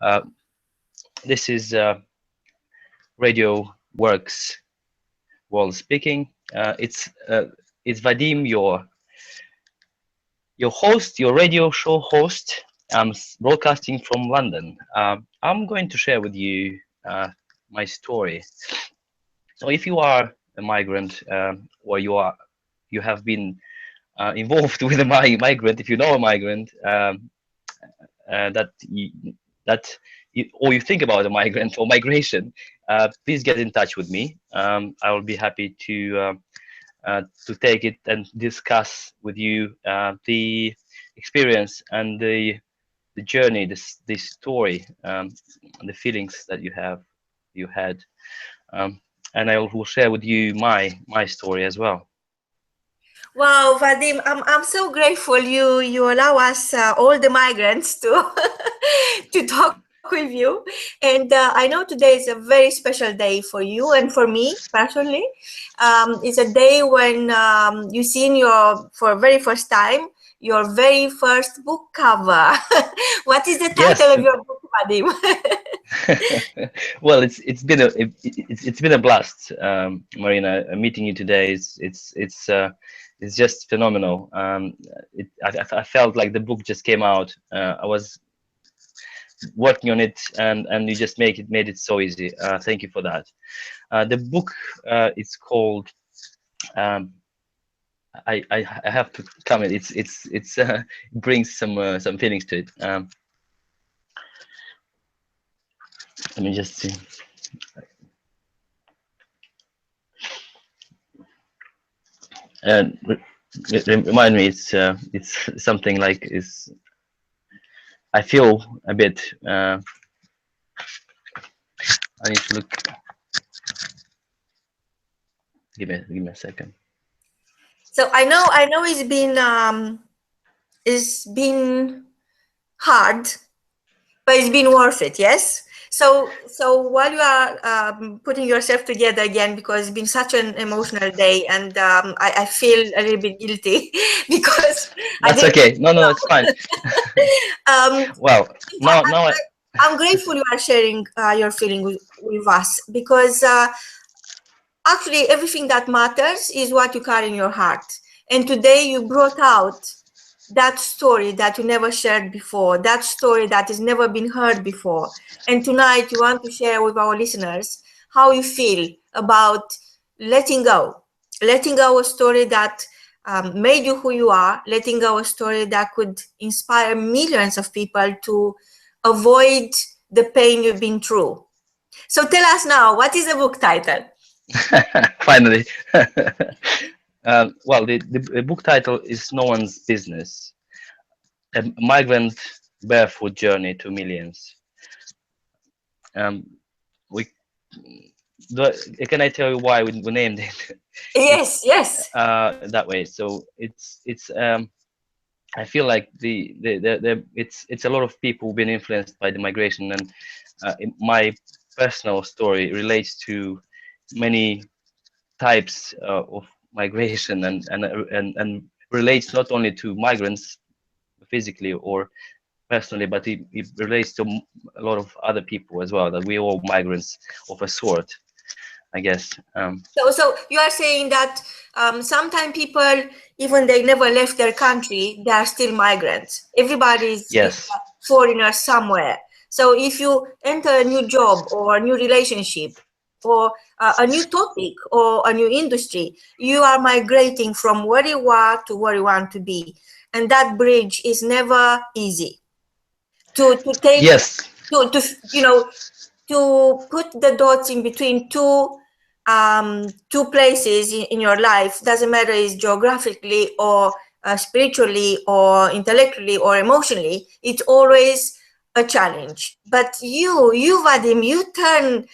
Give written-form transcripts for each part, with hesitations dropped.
Uh, this is Radio Works World speaking. It's Vadim, your host, your radio show host. I'm broadcasting from London. I'm going to share with you my story. So, if you are a migrant, or you have been involved with a migrant, if you know a migrant, that or you think about a migrant or migration, please get in touch with me. I will be happy to take it and discuss with you the experience and the journey, this story, the feelings that you had, and I will share with you my story as well. Wow, Vadim, I'm so grateful you allow us all the migrants to to talk with you. And I know today is a very special day for you and for me personally. It's a day when you seen for very first time your very first book cover. What is the title Yes. of your book, Vadim? Well, it's been a blast, Marina. Meeting you today it's just phenomenal. I felt like the book just came out. I was working on it, and you just made it so easy. Thank you for that. The book it's called. I have to comment. It's it brings some feelings to it. Let me just see. And remind me, it's something like I feel a bit. I need to look. Give me a second. So I know it's been hard, but it's been worth it. Yes. So while you are putting yourself together again, because it's been such an emotional day, and I feel a little bit guilty because That's okay. No, it's fine. Well, now I'm grateful you are sharing your feeling with us, because actually everything that matters is what you carry in your heart. And today you brought out that story that you never shared before, that story that has never been heard before. And tonight you want to share with our listeners how you feel about letting go a story that made you who you are, letting go a story that could inspire millions of people to avoid the pain you've been through. So tell us now, what is the book title? finally. Well, the book title is No One's Business: A Migrant Barefoot Journey to Millions. Can I tell you why we named it? Yes. That way. So it's I feel like it's a lot of people who've been influenced by the migration, and my personal story relates to many types of migration, and relates not only to migrants physically or personally, but it relates to a lot of other people as well, that we're all migrants of a sort, I guess. So you are saying that sometimes people, even they never left their country, they are still migrants. Everybody is a foreigner somewhere. So if you enter a new job or a new relationship or a new topic or a new industry, you are migrating from where you are to where you want to be. And that bridge is never easy. To take, to put the dots in between two places in your life, doesn't matter is geographically or spiritually or intellectually or emotionally, it's always a challenge. But you Vadim, you turn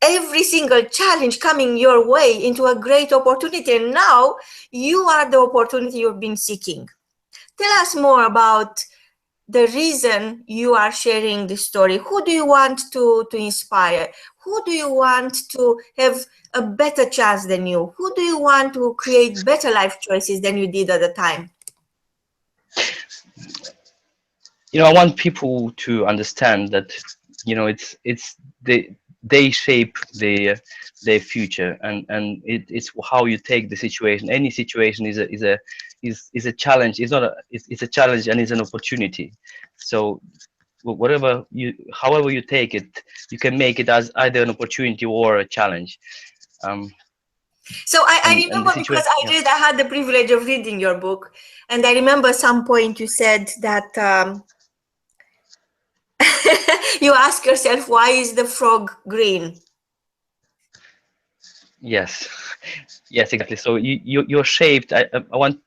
every single challenge coming your way into a great opportunity, and now you are the opportunity you've been seeking. Tell us more about the reason you are sharing this story. Who do you want to inspire? Who do you want to have a better chance than you? Who do you want to create better life choices than you did at the time? I want people to understand that, it's they shape their future, and it's how you take the situation. Any situation is a challenge. It's not it's a challenge, and it's an opportunity. So however you take it, you can make it as either an opportunity or a challenge. Um, So I and the remember, because situation, yeah. I had the privilege of reading your book, and I remember some point you said that you ask yourself, why is the frog green? Yes, yes, exactly. So you're shaped. I want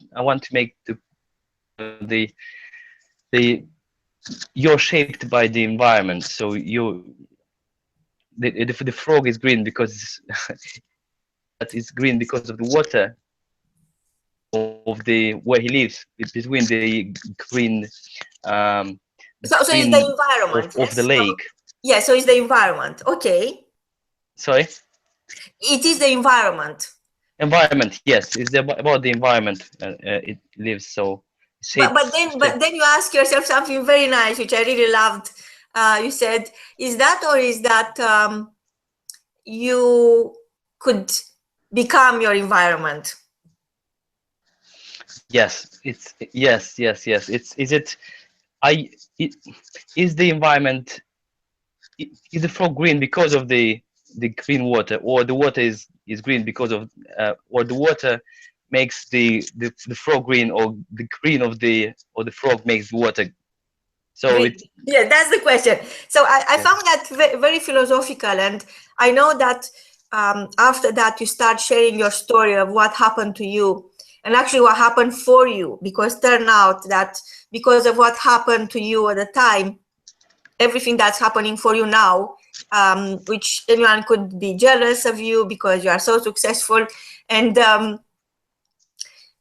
to make the you're shaped by the environment. So the frog is green because that is green because of the water of the where he lives, between the green, um the So it's the green environment, of the yes. So, lake. yeah, so it's the environment. Okay, Sorry, it is the environment. environment. Yes, it's about the environment it lives. So But shapes. then but then you ask yourself something very nice, which I really loved. You said, is that, or is that you could become your environment? Yes, it's yes. It's is it I it, is the environment, is the frog green because of the green water, or the water is green because of or the water makes the frog green, or the green of the frog makes the water. So Great. it Yeah, that's the question. So I yes, found that very philosophical, and I know that after that you start sharing your story of what happened to you, and actually what happened for you, because turn out that because of what happened to you at the time, everything that's happening for you now, which anyone could be jealous of you because you are so successful, and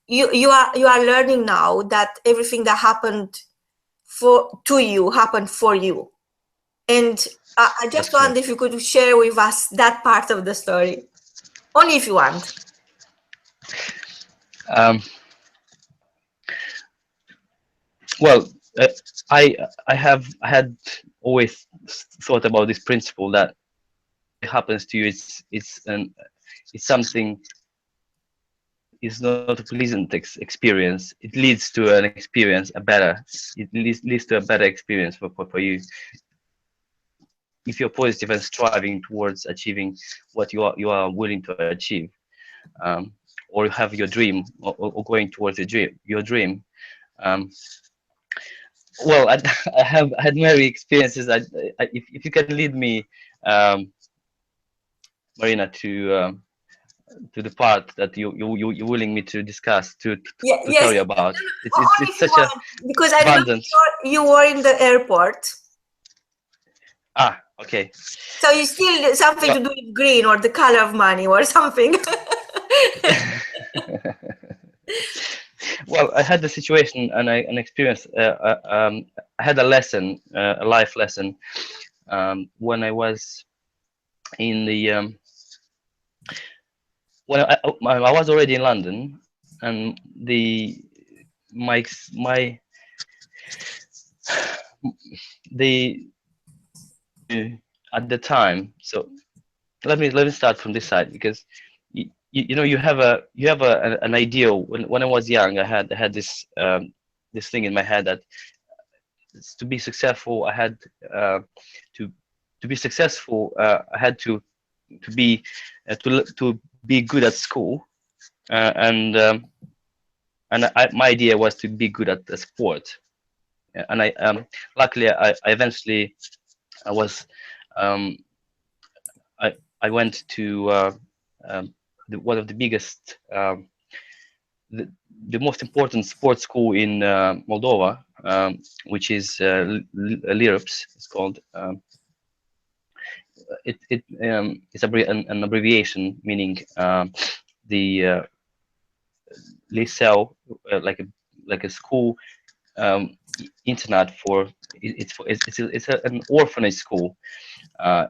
you are learning now that everything that happened to you happened for you. And I that's just wonder correct. if you could share with us that part of the story, only if you want. um well, uh, I had always thought about this principle that it happens to you, it's something, is not a pleasant experience. It leads to an experience, leads to a better experience for you, if you're positive and striving towards achieving what you are willing to achieve, um, or you have your dream, or going towards your dream. um, well, I had many experiences. If you can lead me, um, Marina, to the part that you're willing me to discuss, Yeah, to yes, tell you about. only It's if you such a want, because I remember abundance. you were in the airport. Okay. So you still something Well, to do with green or the color of money or something. well, I had the situation, and an experience. I had a lesson, a life lesson, when I was in the when I was already in London, and my the at the time. So let me start from this side, because an ideal. When I was young, I had this thing in my head that, to be successful, I had to to be successful, I had to be to be good at school, and my idea was to be good at the sport. And I luckily I eventually I was um, I I went to um, one of the biggest, the, the most important sports school in Moldova, which is LIRPS. It's called. It's an abbreviation meaning the Liceu, like a school, um, internat for an orphanage school, uh,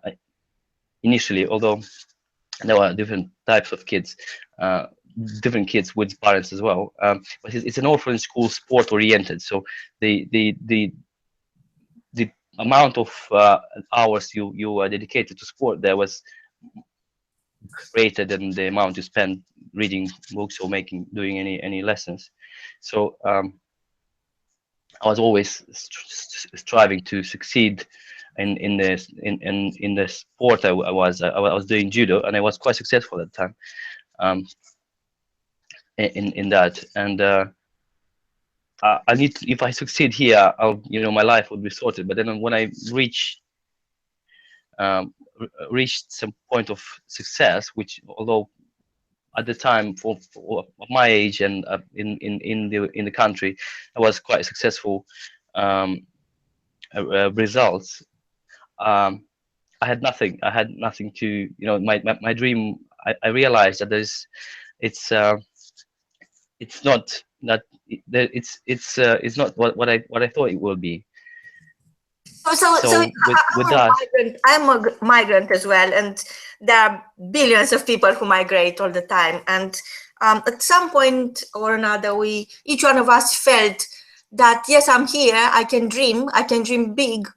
initially, although there are different types of kids, uh, different kids with parents as well. But it's an orphanage school, sport oriented. So the amount of hours you are dedicated to sport there was greater than the amount you spend reading books or doing any lessons. So I was always striving to succeed in the sport I was doing judo, and I was quite successful at the time in that. And I need to, if I succeed here, my life would be sorted. But then when I reached some point of success, which although at the time for my age and in the country, I was quite successful results. I had nothing. I had nothing to, my dream. I realized that it's not that it's not what I thought it will be. So With that, I'm a migrant as well, and there are billions of people who migrate all the time. And at some point or another, each one of us felt that, yes, I'm here, I can dream big.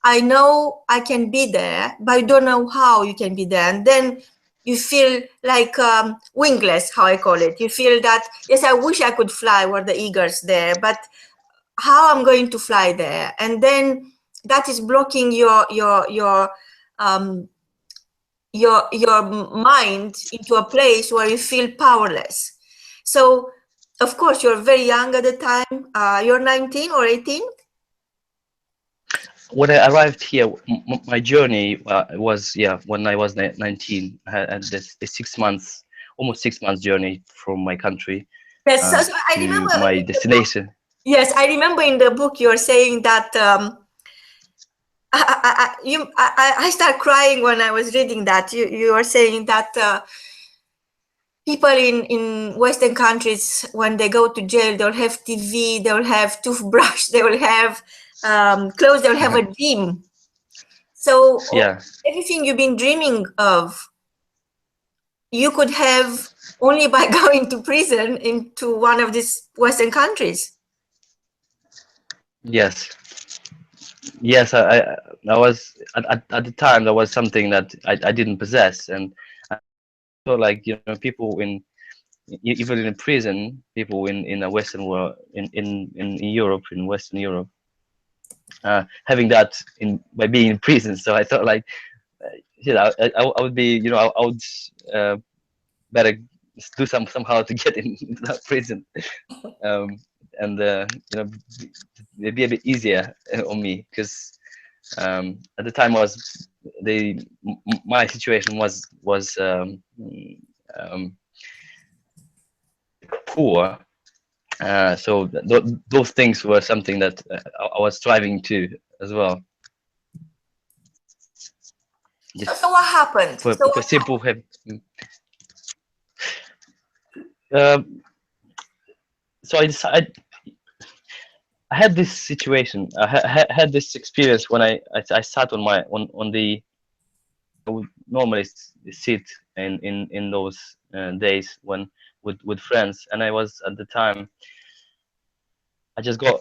I know I can be there, but I don't know how you can be there. And then you feel like wingless, how I call it. You feel that, yes, I wish I could fly where the eagles there, but how I'm going to fly there? And then that is blocking your mind into a place where you feel powerless. So, of course, you're very young at the time. You're 19 or 18? when I arrived here, my journey was when I was 19. I had this a 6 months, almost 6 months journey from my country Yes, so I to remember my destination. Yes, I remember in the book you're saying that I start crying when I was reading that. You were saying that people in Western countries, when they go to jail, they'll have TV, they'll have toothbrush, they will have clothes, they'll have a gym. So Yeah. everything you've been dreaming of, you could have only by going to prison into one of these Western countries. Yes. Yes, I was at the time that was something that I didn't possess, and I felt like people even in prison, people in a Western world, in Europe, in Western Europe, having that by being in prison. So I thought like, I would be, I would better do somehow to get into that prison, and it'd be a bit easier on me because at the time my situation was poor. So those things were something that I was striving to as well. So what happened? For simple so I decided. I had this situation. I had this experience when I sat on the. I would normally sit in those days when with friends, and I was at the time. I just got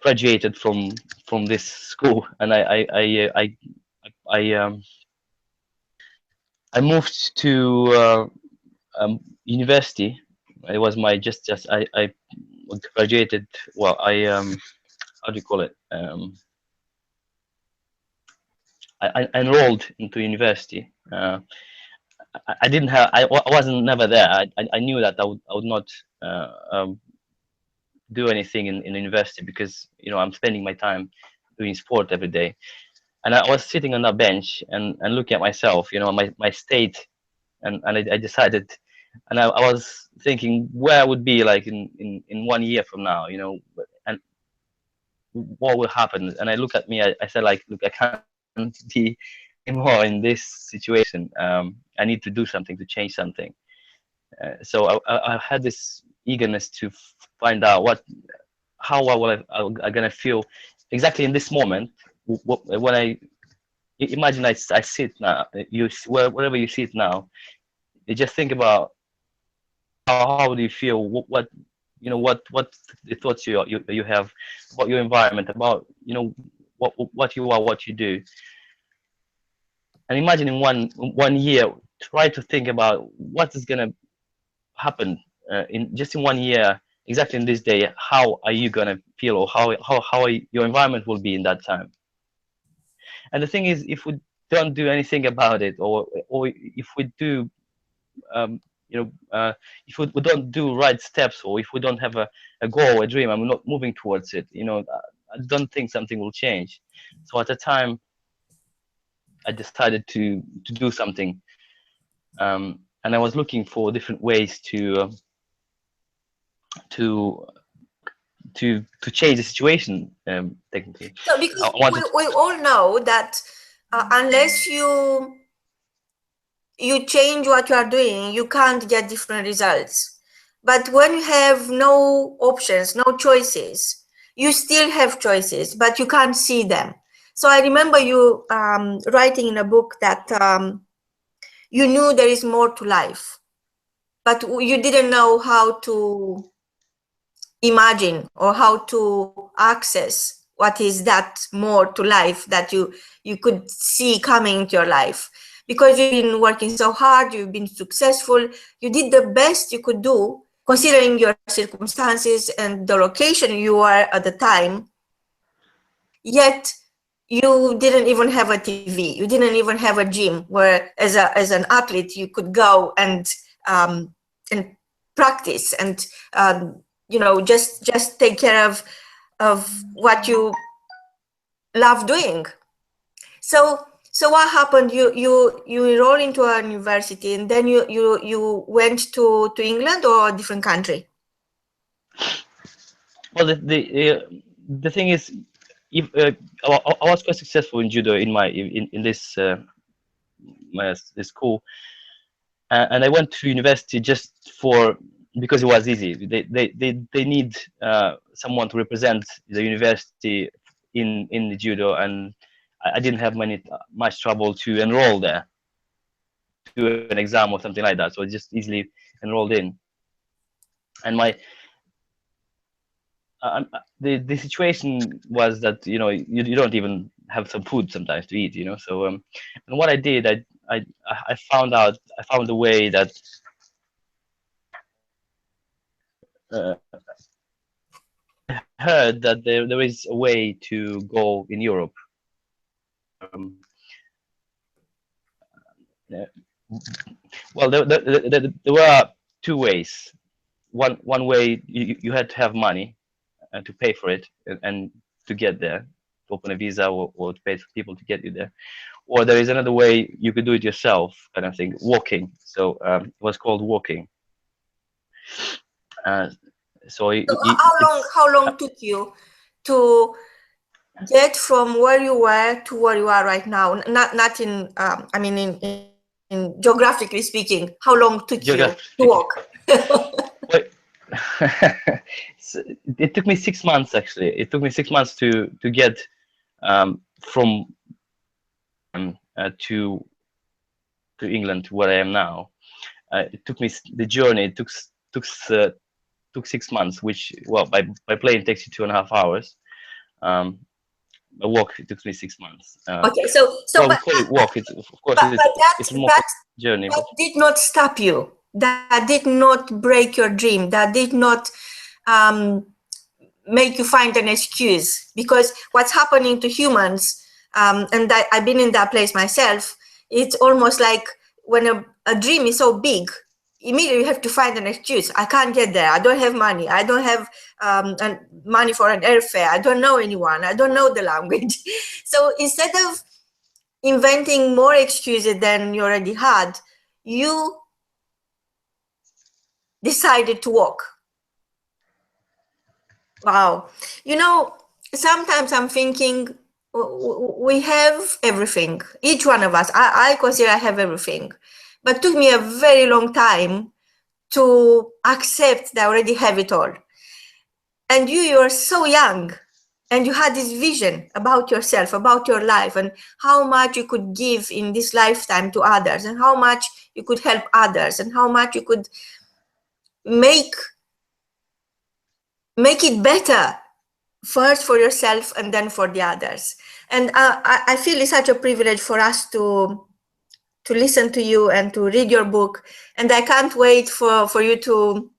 graduated from this school, and I moved to university. It was my just I graduated. Well, how do you call it? I enrolled into university. I didn't have. I wasn't never there. I knew that I would not do anything in university because I'm spending my time doing sport every day. And I was sitting on that bench and looking at myself, my state, and I decided, and I was thinking where I would be like in 1 year from now, and what will happen. And I look at me, I said like, look, I can't be anymore in this situation. I need to do something to change something. So I had this eagerness to find out how I gonna feel exactly in this moment when I imagine I sit now, wherever you sit now, you just think about how do you feel, what you know, what the thoughts you have about your environment, about, you know, what you are, what you do. And imagine in one year, try to think about what is gonna happen in just in 1 year, exactly in this day. How are you gonna feel, or how your environment will be in that time? And the thing is, if we don't do anything about it, or if we do, you know, if we don't do right steps, or if we don't have a goal, a dream, and we're not moving towards it, you know, I don't think something will change. So at the time, I decided to do something, and I was looking for different ways to to change the situation. Technically, So I because wanted. we all know that unless you change what you are doing, you can't get different results. But when you have no options, no choices, you still have choices, but you can't see them. So I remember you writing in a book that you knew there is more to life, but you didn't know how to imagine or how to access what is that more to life that you could see coming into your life, because you've been working so hard, you've been successful, you did the best you could do considering your circumstances and the location you were at the time, yet you didn't even have a TV, you didn't even have a gym where as an athlete you could go and practice and you know, just take care of what you love doing. So what happened? You enrolled into a university, and then you went to England or a different country? Well, the thing is, if I was quite successful in judo in this this school, and I went to university just for, because it was easy. They need someone to represent the university in the judo, and I didn't have much trouble to enroll there, do an exam or something like that. So I just easily enrolled in. And the situation was that, you know, you don't even have some food sometimes to eat, you know. So and what I did, I found a way that I heard that there is a way to go in Europe. Yeah. Well, there were two ways. One way, you had to have money to pay for it, and to get there, to open a visa, or to pay for people to get you there. Or there is another way, you could do it yourself, kind of thing, walking. So it was called walking. Uh, so So how long took you to get from where you were to where you are right now? Not in I mean in geographically speaking, how long took you to walk? Wait. So it took me 6 months, actually. It took me 6 months to get from to England to where I am now. It took me the journey. It took 6 months, which, well, by plane takes you 2.5 hours. A walk, it took me 6 months. Okay, so Well, we call it walk. It's, of course, it's more journey. That did not stop you. That did not break your dream. That did not make you find an excuse. Because what's happening to humans, and I've been in that place myself, it's almost like when a dream is so big, immediately you have to find an excuse. I can't get there. I don't have money. I don't have money for an airfare. I don't know anyone. I don't know the language. So instead of inventing more excuses than you already had, you decided to walk. Wow. You know, sometimes I'm thinking we have everything. Each one of us, I consider I have everything. But it took me a very long time to accept that I already have it all. And you are so young, and you had this vision about yourself, about your life, and how much you could give in this lifetime to others, and how much you could help others, and how much you could make make it better, first for yourself and then for the others. And I feel it's such a privilege for us to listen to you and to read your book. And I can't wait for you to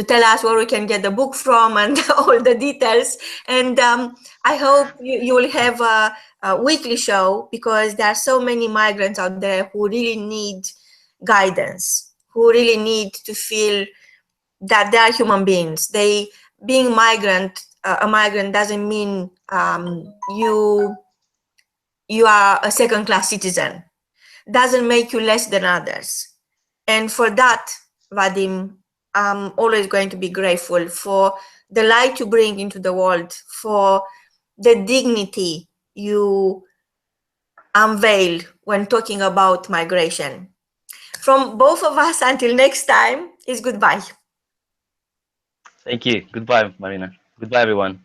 tell us where we can get the book from and all the details. And I hope you will have a weekly show, because there are so many migrants out there who really need guidance, who really need to feel that they are human beings. Being a migrant doesn't mean you are a second-class citizen. Doesn't make you less than others. And for that, Vadim, I'm always going to be grateful for the light you bring into the world, for the dignity you unveil when talking about migration. From both of us, until next time, is goodbye. Thank you. Goodbye, Marina. Goodbye, everyone.